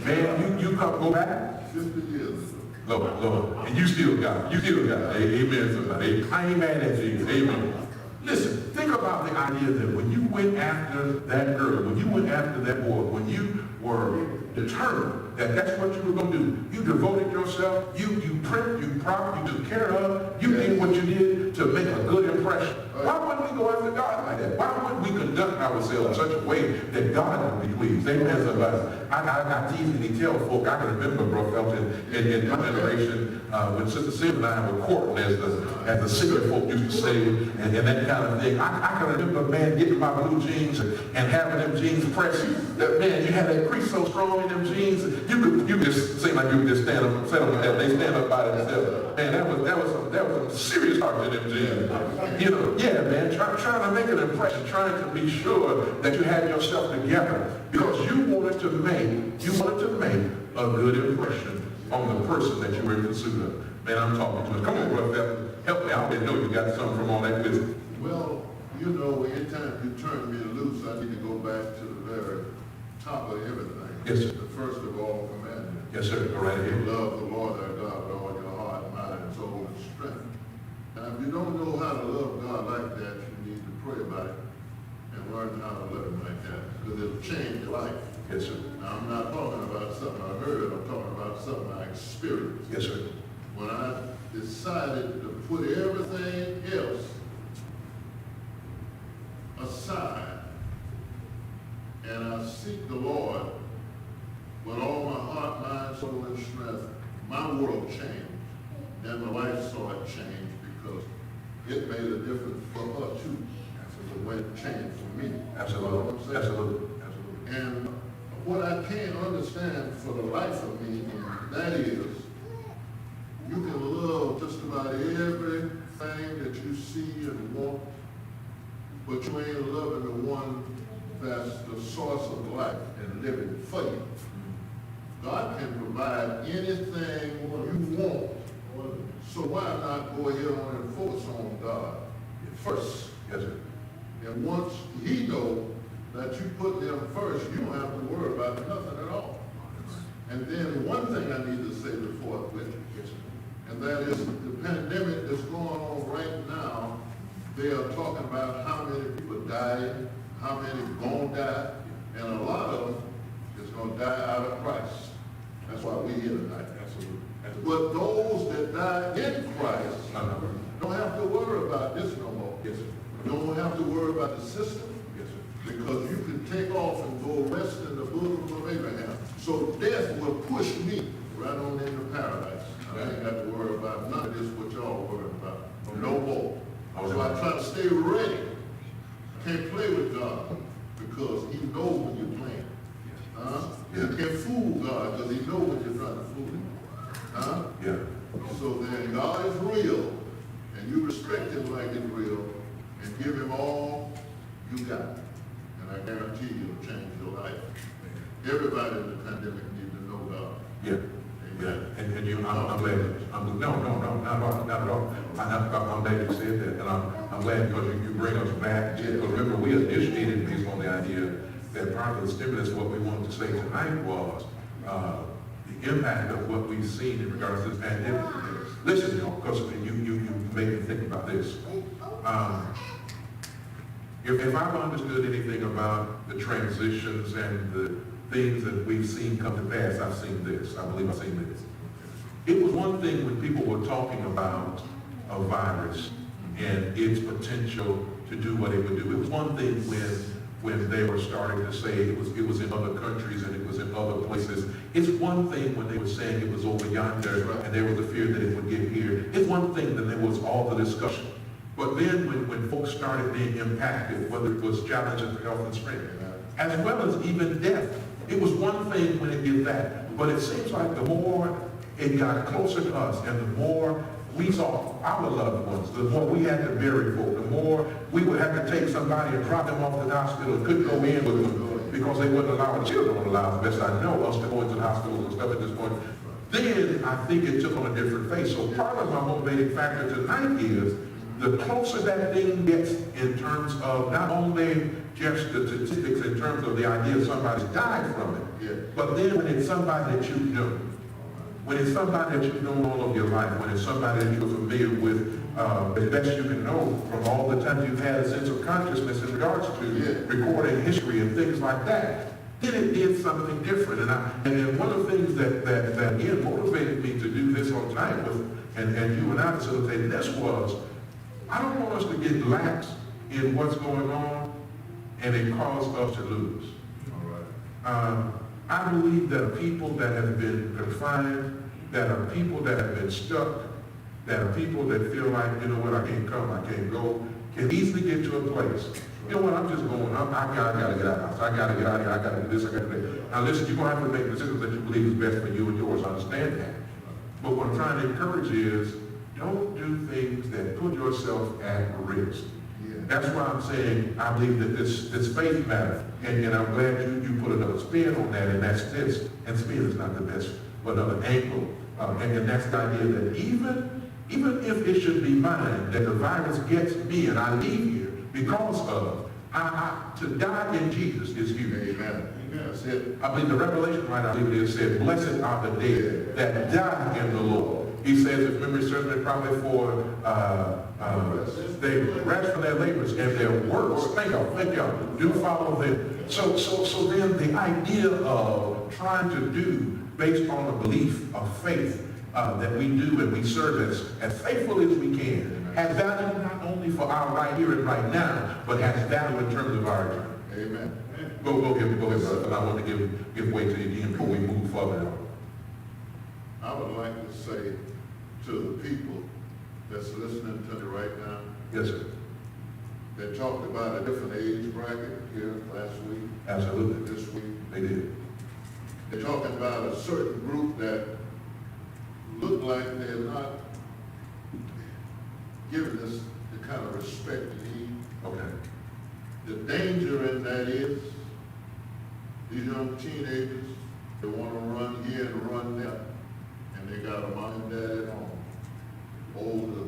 man, you go back 50 years. Lord. And you still got it. Amen, somebody. I ain't mad at you. Amen. Listen, think about the idea that when you went after that girl, when you went after that boy, when you were determined that that's what you were going to do, you devoted yourself, you primped, you propped, you took care of, you did what you did to make a good impression. Why wouldn't we go after God like that? Why wouldn't we conduct ourselves in such a way that God would be pleased? Amen, somebody. I teasingly tell folk, I can remember, Bro Felton, in my generation, when Sister Sim and I were courting, as the cigarette folk used to say, and that kind of thing. I can remember, man, getting my blue jeans and having them jeans pressed. Man, you had that crease so strong in them jeans, you just seem like you could just stand up, they stand up by themselves. Man, that was some serious heart in them jeans. You know, yeah, man, trying to make an impression, trying to be sure that you had yourself together because you wanted to make a good impression on the person that you were in pursuit of. Man, I'm talking to you. Come on, brother, help me out. I know you got something from all that business. Well, you know, anytime you turn me loose, I need to go back to the very top of everything. Yes, sir. The first of all commandments. Yes, sir. Go right ahead. Love the Lord thy God with all your heart, mind, and soul, and strength. And if you don't know how to love God like that, you need to pray about it and learn how to love him like that, because it'll change your life. Yes, sir. Now, I'm not talking about something I heard. I'm talking about something I experienced. Yes, sir. When I decided to put everything else aside and I seek the Lord with all my heart, mind, soul, and strength, my world changed. And my life saw it change because it made a difference for her too. Absolutely. When it changed for me. Absolutely. You know what I'm saying? Absolutely. Absolutely. And what I can't understand for the life of me, and that is, you can love just about everything that you see and want, but you ain't loving the one that's the source of life and living for you. God can provide anything you want, so why not go ahead on and focus on God first? Yes, sir. And once He knows that you put them first, you don't have to worry about nothing at all. And then one thing I need to say before I quit, and that is the pandemic that's going on right now. They are talking about how many people died, how many gonna die, and a lot of them is gonna die out of Christ. That's why we're here tonight. Absolutely. But those that die in Christ don't have to worry about this no more. Yes, sir. Don't have to worry about the system. Yes, sir. Because you can take off and go rest in the bosom of Abraham. So death will push me right on into paradise. I ain't got to worry about none of this what y'all worry about. No more. So I try to stay ready. I can't play with God because He knows when you're playing. You can't fool God because He knows when you're trying to fool Him. Yeah. So then God is real, and you respect Him like it's real, and give Him all you got. And I guarantee you it'll change your life. Everybody in the pandemic needs to know God. Yeah. Yeah. And you, I'm glad. No, not at all. I'm glad you said that, and I'm glad because you bring us back. Because remember, we initiated based on the idea that part of the stimulus, what we wanted to say tonight was the impact of what we've seen in regards to this pandemic. Listen, y'all, because you made me think about this. If I've understood anything about the transitions and the things that we've seen come to pass, I've seen this. I believe I've seen this. It was one thing when people were talking about a virus and its potential to do what it would do. It was one thing when they were starting to say it was in other countries and it was in other places. It's one thing when they were saying it was over yonder and there was a fear that it would get here. It's one thing that there was all the discussion. But then when folks started being impacted, whether it was challenges for health and strength, as well as even death, it was one thing when it did that. But it seems like the more it got closer to us and the more we saw our loved ones, the more we had to bury folk, the more we would have to take somebody and drop them off to the hospital and couldn't go in with them because they wouldn't allow, the children wouldn't allow, the best I know, us to go into the hospitals and stuff at this point. Then I think it took on a different face. So part of my motivating factor tonight is the closer that thing gets in terms of not only just the statistics in terms of the idea somebody's died from it, but then when it's somebody that you know, when it's somebody that you've known all of your life, when it's somebody that you're familiar with, as best you can know from all the times you've had a sense of consciousness in regards to recording history and things like that, then it did something different. And then one of the things that again motivated me to do this on time with, and you and I facilitated this was, I don't want us to get lax in what's going on and it cause us to lose. All right. I believe that people that have been confined, that are people that have been stuck, that are people that feel like, you know what, I can't come, I can't go, can easily get to a place. You know what, I'm just going, I gotta get out of the house, I gotta get out of here, I gotta do this, I gotta do that. Now listen, you're gonna have to make decisions that you believe is best for you and yours, I understand that. But what I'm trying to encourage is, don't do things that put yourself at risk. That's why I'm saying I believe that this faith matter. And I'm glad you put another spin on that, and that's this. And spin is not the best, but another angle. And that's the idea that even if it should be mine, that the virus gets me and I leave here because of, to die in Jesus is huge. Amen. That's it. I believe the Revelation, right, I believe it is said, blessed are the dead that die in the Lord. He says, if memory serves me, probably for they rest from their labors and their works. Thank y'all, do follow them. So then the idea of trying to do based on a belief of faith that we do and we serve as faithfully as we can has value not only for our right here and right now, but has value in terms of our eternity. Amen. Go ahead, brother. And I want to give way to you again before we move further. I would like to say to the people that's listening to me right now, Yes, sir. They talked about a different age bracket here last week, Absolutely. this week. They did. They're talking about a certain group that look like they're not giving us the kind of respect we need. Okay. The danger in that is these young teenagers, they want to run here and run there, and they got a mom and dad at home, older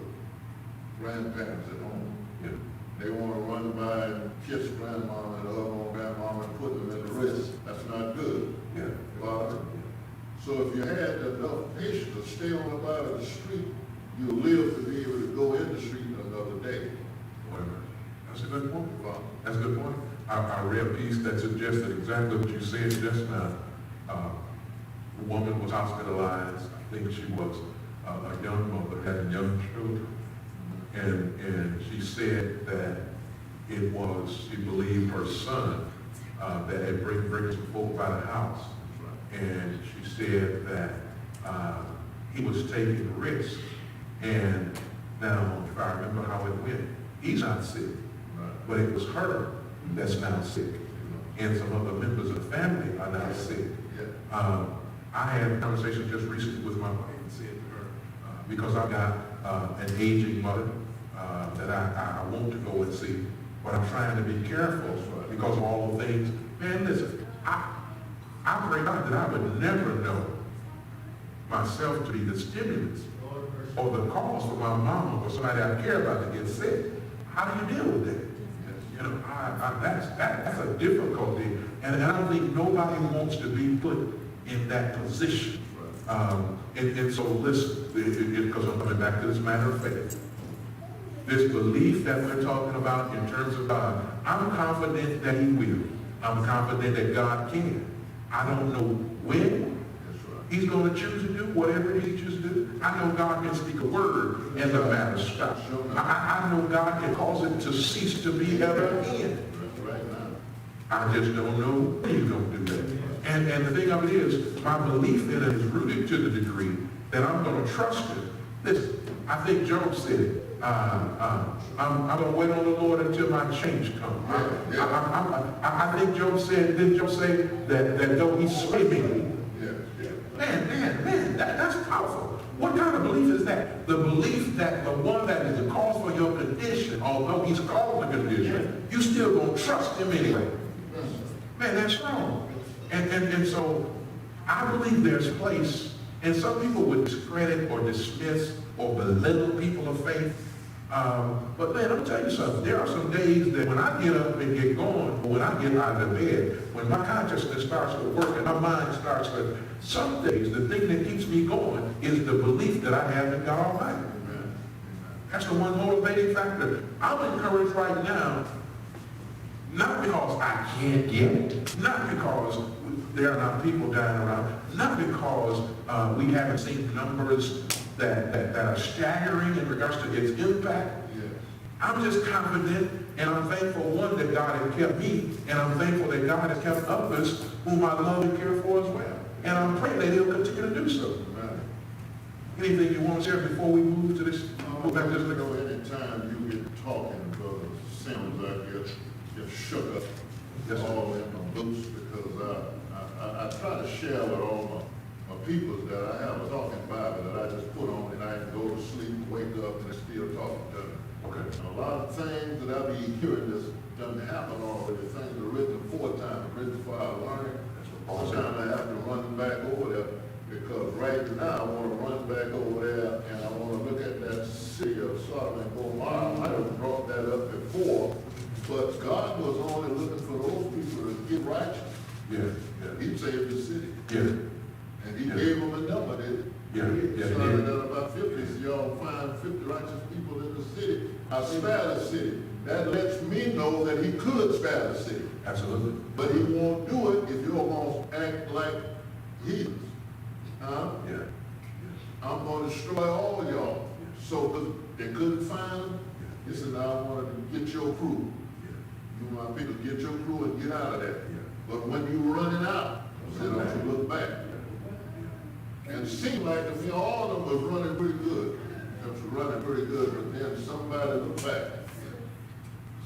grandparents at home. Yeah. They want to run by and kiss grandma and hug on grandma and put them in the wrist. That's not good. Yeah. Father. So if you had enough patience to stay on the side of the street, you'll live to be able to go in the street another day. Whatever. That's a good point. Father. That's a good point. I read a piece that suggested exactly what you said just now. The woman was hospitalized. I think she was a young mother, had young children. And she said that it was, she believed her son that had bring some folk by the house. And she said that he was taking risks. And now, if I remember how it went, he's not sick, but it was her that's now sick. And some other members of the family are now sick. I had a conversation just recently with my wife and said to her, because I got an aging mother that I want to go and see, but I'm trying to be careful because of all the things. Man, listen, I pray God that I would never know myself to be the stimulus or the cause for my mama or somebody I care about to get sick. How do you deal with that? You know, that's a difficulty, and I don't think nobody wants to be put in that position. And so listen, because I'm coming back to this matter of faith. This belief that we're talking about in terms of God, I'm confident that he will. I'm confident that God can. I don't know when he's going to choose to do whatever he chooses to do. I know God can speak a word and the matter stops. I know God can cause it to cease to be ever again. I just don't know when he's going to do that. And the thing of it is, my belief in it is rooted to the degree that I'm going to trust him. Listen, I think Job said it. I'm going to wait on the Lord until my change comes. I think Job said, didn't Job say that though he slay me? Man, that's powerful. What kind of belief is that? The belief that the one that is the cause for your condition, although he's caused the condition, you still going to trust him anyway. Man, that's wrong. And so I believe there's place, and some people would discredit or dismiss or belittle people of faith. But man, I'll tell you something. There are some days that when I get up and get going, when I get out of bed, when my consciousness starts to work and my mind starts to, some days the thing that keeps me going is the belief that I have in God Almighty. That's the one motivating factor. I'm encouraged right now, not because I can't get it, not because there are not people dying around, not because we haven't seen numbers that are staggering in regards to its impact. I'm just confident, and I'm thankful, one, that God has kept me, and I'm thankful that God has kept others whom I love and care for as well. And I'm praying that he'll continue to do so. Anything you want to share before we move to this? Anytime you get talking, brother, seems like you're shook up all in my boots, because I try to share with all my peoples that I have a talking Bible that I just put on and I can go to sleep, wake up, and it's still talking to me. Okay. And a lot of things that I be hearing this doesn't happen already. Things are written 4 times, written before I learn. Sometimes I have to run back over there, because right now I want to run back over there and I want to look at that city of Sodom and Gomorrah. I have brought that up before, but God was only looking for those people to get righteous. He saved the city. And he gave them a number that started at about 50. So y'all find 50 righteous people in the city. I spare the city. That lets me know that he could spare the city. Absolutely. But he won't do it if you're going to act like heathens. I'm going to destroy all y'all. So they couldn't find them. He said, now I want to get your crew. You want people to get your crew and get out of there. But when you're running out, then don't you look back. And it seemed like to me all of them was running pretty good. was running pretty good, but then somebody looked back.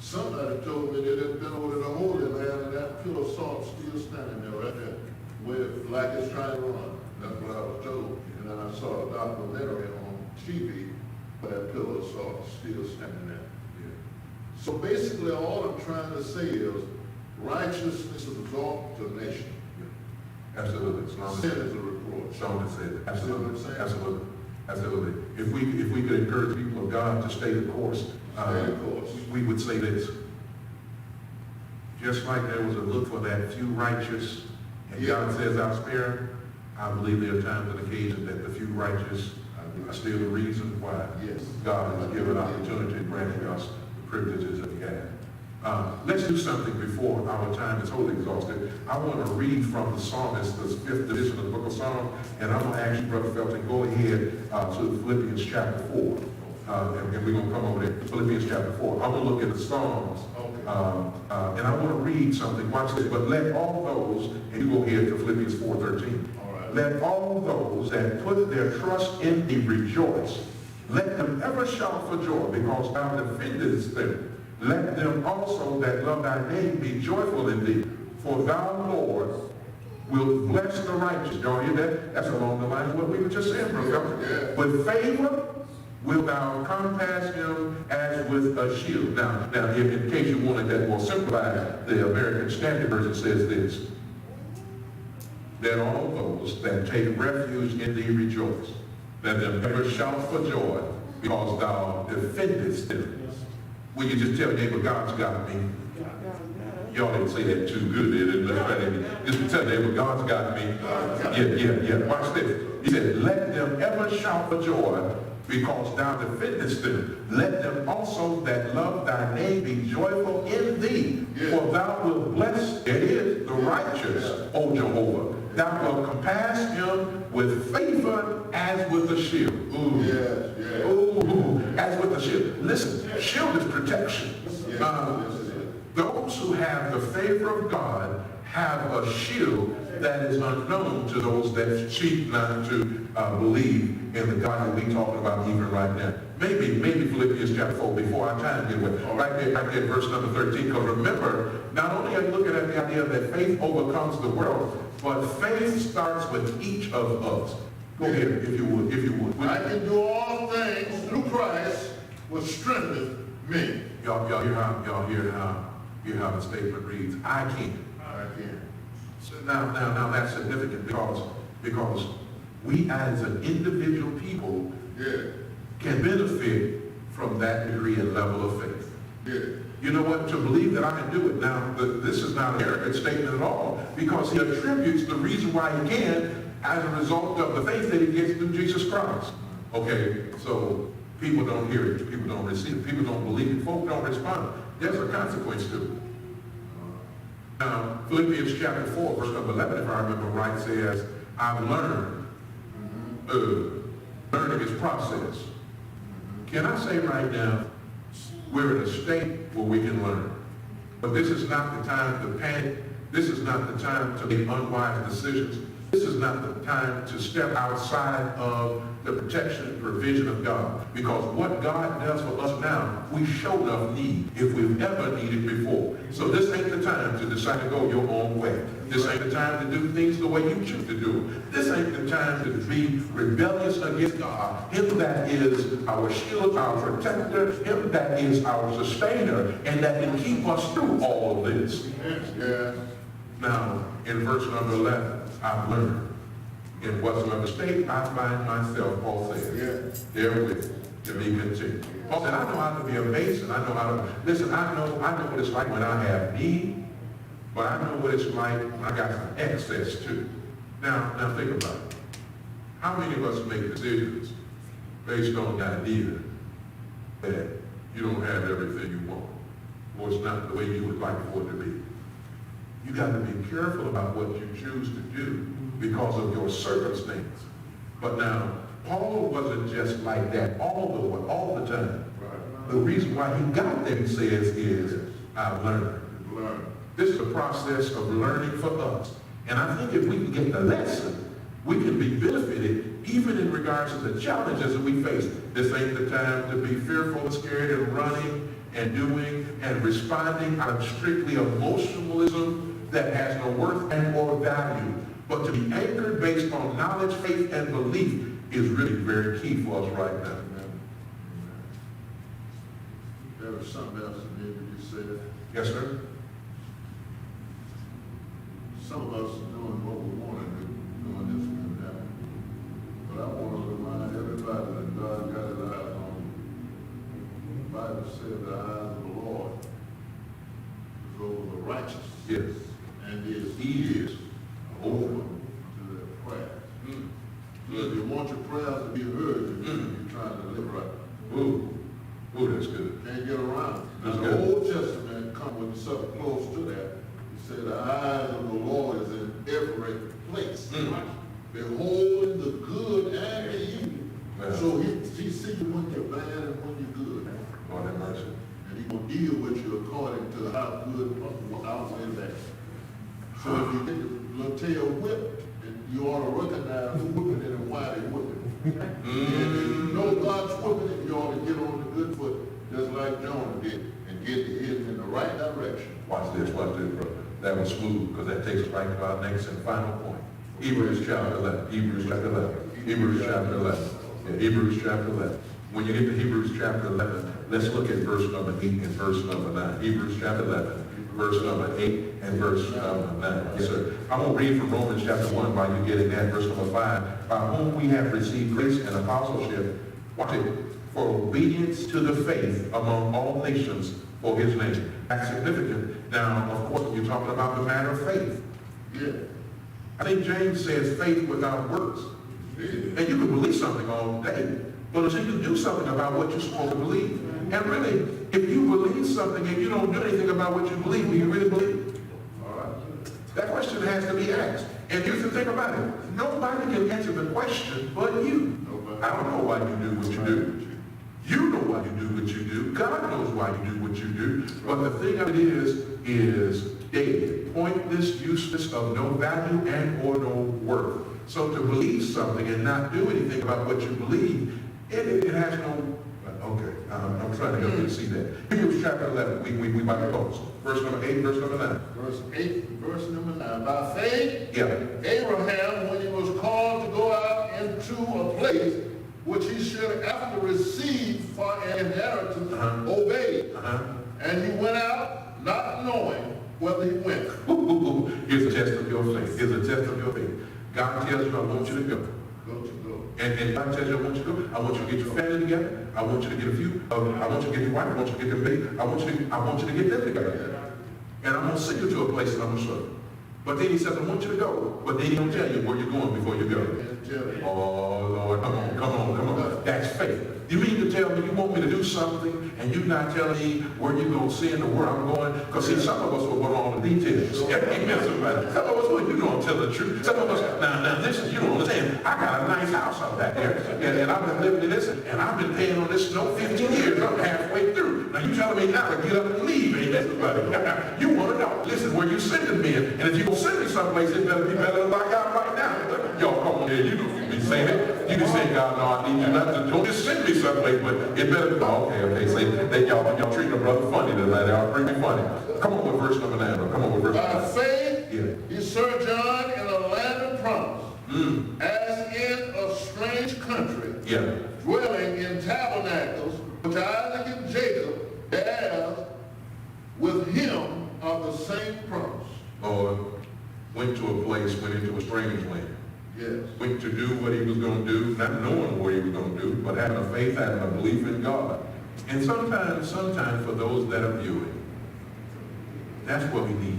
Somebody told me that it been over to the Holy Land and that pillow of salt still standing there right there, where like it's trying to run. That's what I was told. And then I saw a documentary on TV where that pillow of salt is still standing there. Yeah. So basically all I'm trying to say is righteousness exalts a nation. Yeah. Absolutely. Sin is a reproach. Someone said it. Absolutely. See what I'm saying? Absolutely. Absolutely. If we could encourage people of God to stay the course, we would say this. Just like there was a look for that few righteous, and God says, I'll spare, I believe there are times and occasions that the few righteous are still the reason why God has given opportunity and granted us the privileges that we have. Let's do something before our time is wholly exhausted. I want to read from the psalmist, the 5th edition of the book of Psalms, and I'm going to ask you, Brother Felton, go ahead to Philippians chapter 4. And we're going to come over there. Philippians chapter 4. I'm going to look at the Psalms. And I want to read something. Watch this. But let all those, and you go ahead to Philippians 4:13. Right. Let all those that put their trust in thee rejoice. Let them ever shout for joy, because thou defendest them. Let them also that love thy name be joyful in thee. For thou, Lord, will bless the righteous. Y'all hear that? That's along the lines of what we were just saying, brother. Yeah. With favor will thou compass him as with a shield. Now, in case you wanted that more simplified, the American Standard Version says this. Let all those that take refuge in thee rejoice. Let them ever shout for joy, because thou defendest them. Will you just tell your neighbor, God's got me? Y'all didn't say that too good, did it? Just tell your neighbor, God's got me. Yeah. Watch this. He said, let them ever shout for joy, because thou defendest them. Let them also that love thy name be joyful in thee. For thou wilt bless, it is, the righteous, O Jehovah. Thou wilt compass him with favor as with a shield. Ooh. Ooh, as with a shield. Listen, shield is protection. Those who have the favor of God have a shield that is unknown to those that cheat not to believe in the God that we're talking about even right now. Maybe Philippians chapter 4 before our time get away. Right there, verse number 13. Because remember, not only are you looking at the idea that faith overcomes the world, but faith starts with each of us. Go ahead, if you would. I can do all things through Christ, which strengtheneth me. Y'all hear how the statement reads. I can. So now that's significant because we as an individual people can benefit from that degree and level of faith. You know what? To believe that I can do it. Now, this is not an arrogant statement at all, because he attributes the reason why he can as a result of the faith that he gets through Jesus Christ. Okay, so people don't hear it, people don't receive it, people don't believe it, folk don't respond. There's a consequence to it. Now, Philippians chapter 4, verse number 11, if I remember right, says, I've learned. Learning is process. Can I say right now, we're in a state where we can learn. But this is not the time to panic. This is not the time to make unwise decisions. This is not the time to step outside of the protection and provision of God. Because what God does for us now, we show enough need if we've ever needed before. So this ain't the time to decide to go your own way. This ain't the time to do things the way you choose to do it. This ain't the time to be rebellious against God. Him that is our shield, our protector, him that is our sustainer, and that can keep us through all of this. Now, in verse number 11, I've learned in whatsoever state I find myself, Paul says, therewith to be content. Paul said, I know how to be a mason. I know how to, listen, I know what it's like when I have need, but I know what it's like when I got some excess too. Now think about it. How many of us make decisions based on the idea that you don't have everything you want, or it's not the way you would like for it to be? You got to be careful about what you choose to do because of your circumstance. But now, Paul wasn't just like that all the time. The reason why he got there, he says, is I've learned. This is a process of learning for us. And I think if we can get the lesson we can be benefited even in regards to the challenges that we face. This ain't the time to be fearful and scared and running and doing and responding out of strictly emotionalism that has no worth and or value. But to be anchored based on knowledge, faith, and belief is really very key for us right now. There was something else that maybe you said. Yes, sir? Some of us are doing what we want to do, doing this and that. But I want to remind everybody that God got his eyes on you. The Bible said the eyes of the Lord is over the righteous. Yes. And his He is open to their prayers. So if you want your prayers to be heard, you're trying to live right. Ooh, that's good. Can't get around it. Now, That's the good. Old Testament come with something close to that. It said the eyes of the Lord is in every place. Beholding the good and the evil. Yeah. So he sees you when you're bad and when you're good. Lord have mercy. And he will deal with you according to how good outweigh that. So if you get your little tail whipped, you ought to recognize who's whipping it and why they're whipping it. And if you know God's whipping it, you ought to get on the good foot, just like Jonah did, and get it in the right direction. Watch this, brother. That was smooth, because that takes us right to our next and final point. Hebrews chapter 11. Hebrews chapter 11. Hebrews chapter 11. Yeah, Hebrews chapter 11. When you get to Hebrews chapter 11, let's look at verse number 8 and verse number 9. Hebrews chapter 11. Verse number 8 and verse number 9. Yes, sir. I'm going to read from Romans chapter 1 while you're getting that. Verse number 5. By whom we have received grace and apostleship, watch it, for obedience to the faith among all nations for his name. That's significant. Now, of course, you're talking about the matter of faith. Yeah. I think James says faith without works. And you can believe something all day, but until you do something about what you're supposed to believe. And really, if you believe something and you don't do anything about what you believe, do you really believe it? All right. That question has to be asked. And here's the thing about it. Nobody can answer the question but you. I don't know why you do what you do. You know why you do what you do. God knows why you do what you do. But the thing of it is dead, pointless, useless, of no value and or no worth. So to believe something and not do anything about what you believe, it has no, okay, I'm trying to help you to see that. Hebrews chapter 11, we might close. Verse number 8, verse number 9. Verse 8, verse number 9. By faith, Yeah. Abraham, when he was called to go out into a place which he should after receive for an inheritance, obeyed. And he went out not knowing whether he went. Here's a test of your faith. Here's a test of your faith. God tells you, I want you to go. Go to go. And God tells you, I want you to go. I want you to get your family together. I want you to get a few. I want you to get your wife. I want you to get your baby. I want you to get them together. And I'm going to send you to a place and I'm going to show you. But then he says, I want you to go. But then he don't tell you where you're going before you go. Oh, Lord, come on. That's faith. You mean to tell me you want me to do something and you're not telling me where you're going to send or where I'm going? Because see, some of us will want all the details. Amen, somebody. Some of us, well, you don't tell the truth. Some of us, now listen, you don't understand. I got a nice house out back there. And I've been living in this, and I've been paying on this snow 15 years. I'm halfway through. Now you telling me now to get up and leave, amen, somebody. You want to know. Listen, where you sending me? And if you're going to send me someplace, it better be better than I got right now. Y'all come on here. You can be saying it. You can say, God, no, I need you not to. Don't just send me someplace, but it better be. Oh, okay. Say that y'all treating a brother funny tonight. Y'all pretty funny. Come on with verse number 9. Come on with verse number 9. By faith, he sojourned in a land of promise, as in a strange country, dwelling in tabernacles, which Isaac and Jacob heirs with him of the same promise. Or went to a place, went into a strange land. Yes. Went to do what he was going to do, not knowing what he was going to do, but having a faith, having a belief in God. And sometimes for those that are viewing, that's what we need.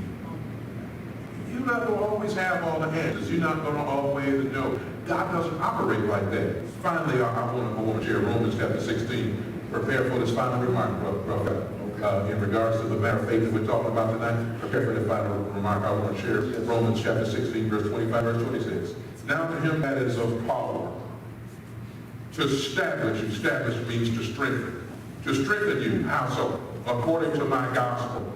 You're not going to always have all the answers. You're not going to always know. God doesn't operate like that. Finally, I want to share Romans chapter 16. Prepare for this final remark, brother. In regards to the matter of faith that we're talking about tonight, prepare for the final remark. I want to share Romans chapter 16, verse 25, verse 26. Now to him that is of power, to establish means to strengthen you. How so? According to my gospel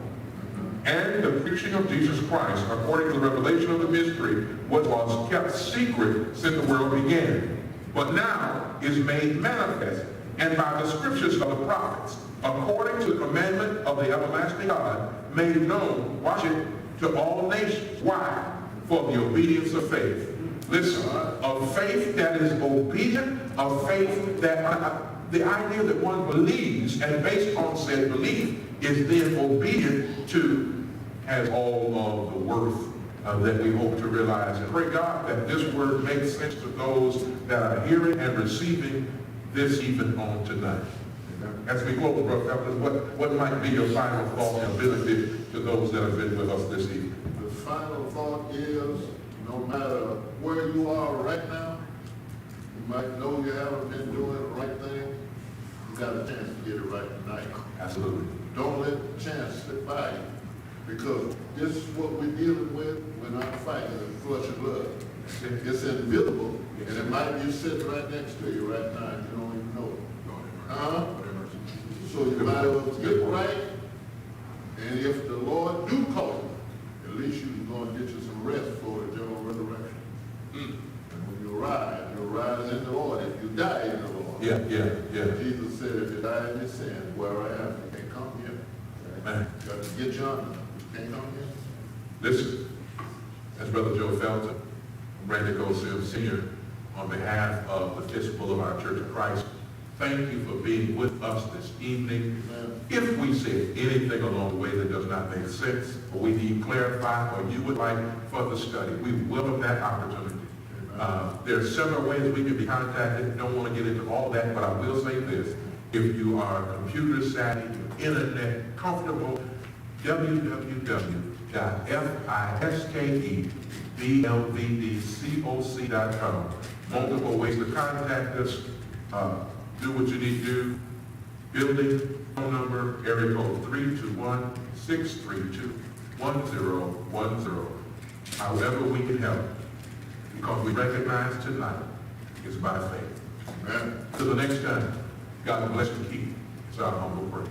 and the preaching of Jesus Christ, according to the revelation of the mystery, which was kept secret since the world began, but now is made manifest, and by the scriptures of the prophets, according to the commandment of the everlasting God, made known, watch it, to all nations. Why? For the obedience of faith. Listen, of faith that is obedient, of faith that, the idea that one believes, and based on said belief, is then obedient to, has all of the worth that we hope to realize. And pray God that this word makes sense to those that are hearing and receiving this even on tonight. As we close, Brother Felton, what might be your final thought and ability to those that have been with us this evening? The final thought is, no matter where you are right now, you might know you haven't been doing the right thing. You got a chance to get it right tonight. Absolutely. Don't let the chance slip by you, because this is what we're dealing with. We're not fighting in flesh and blood. It's invisible, and it might be sitting right next to you right now, and you don't even know it. So you might as well get right, and if the Lord do call you, at least you're going to get you some rest for the general resurrection. And when you rise in the Lord. If you die in the Lord. Yeah. Jesus said, if you die in your sin, where I am, you can't come here. Man. You got to get yonder. You can't come here. Listen, as Brother Joe Felton, Brandon Goldfield Sr., on behalf of the Episcopal of our Church of Christ, thank you for being with us this evening. Amen. If we said anything along the way that does not make sense, or we need clarified, or you would like further study, we welcome that opportunity. There are several ways we can be contacted. Don't want to get into all that, but I will say this. If you are computer savvy, internet comfortable, www.fiskeblvdcoc.com. Multiple ways to contact us. Do what you need to do. Building, phone number, area code 321-632-1010. However we can help. Because we recognize tonight is by faith. Amen. Till the next time, God bless and keep. It's our humble prayer.